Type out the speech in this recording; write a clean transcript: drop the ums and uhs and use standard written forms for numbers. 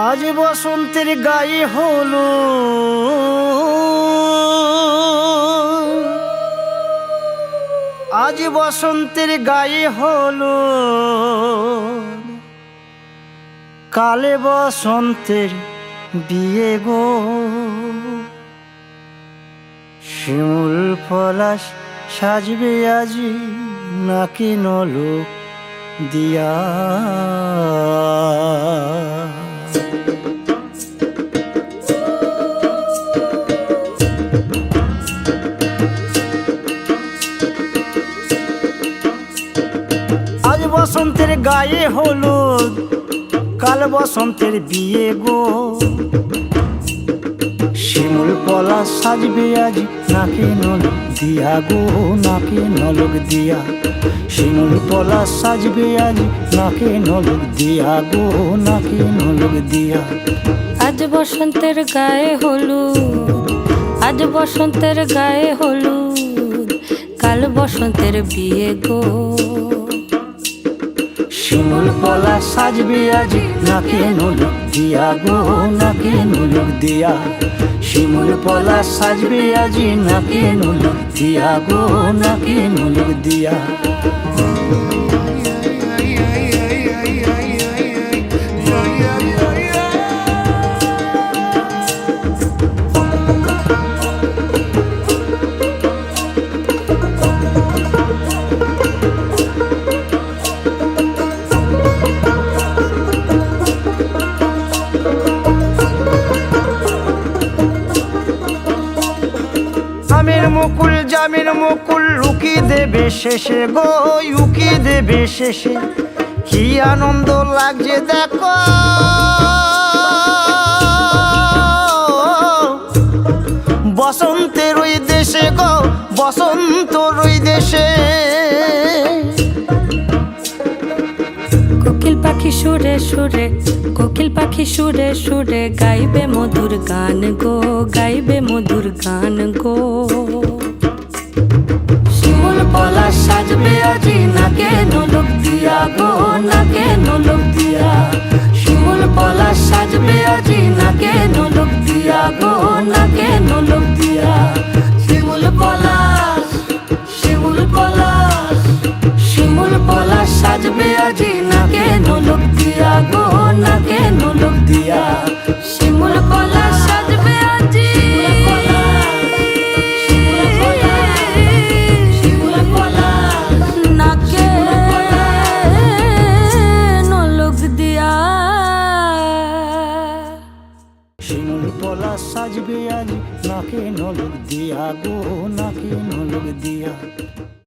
আজ বসন্তের গায়ে হলো আজ বসন্তের গায়ে হলো কালে বসন্তের বিয়ে গো। শিমুল পলাশ সাজবে আজি নাকি নলক দিয়া। আজ বসন্তের গায়ে হলুদ কাল বসন্তের বিয়ে গো। শিমুল পলাশ সাজবে আজ নাকে নলক দিয়া গো, নাকে নলক দিয়া। শিমুল পলাশ সাজবে আজ নাকে নলক দিয়া গো, নাকে নলক দিয়া। আজ বসন্তের গায়ে হলুদ, আজ বসন্তের গায়ে হলুদ কাল বসন্তের বিয়ে গো। শিমুল পলাশ সাজবে আজ নাকে নলক দিয়া গো, নাকে নলক দিয়া। শিমুল পলাশ সাজবে আজ নাকে নলক দিয়া গো, নাকে নলক দিয়া। আমের মুকুল জামের মুকুল লুকি দেবে শেষে গো, উকি দেবে শেষে। কি আনন্দ লাগছে দেখো বসন্তের ওই দেশে গো, বসন্তর ওই দেশে। কোকিল পাখি সুরে সুরে, কোকিল পাখি সুরে সুরে গাইবে মধুর গান গো, গাইবে মধুর গান গো। শিমুল পলাশ সাজবে আজি নাকে নলক দিয়া গো, নাকে নলক দিয়া। শিমুল পলাশ সাজবে আজি নাকে নলক দিয়া গো, নাকে নলক দিয়া। শিমুল পলাশ, শিমুল পলাশ, শিমুল পলাশ সাজবে আজি নাকে নলক দিয়া গো, নাকে নলক দিয়া। শিমুল পলাশ সাজবে আজি নাকে নলক দিয়া। শিমুল পলাশ সাজবে আজ নাকে নলক দিয়া গো, নাকে নলক দিয়া।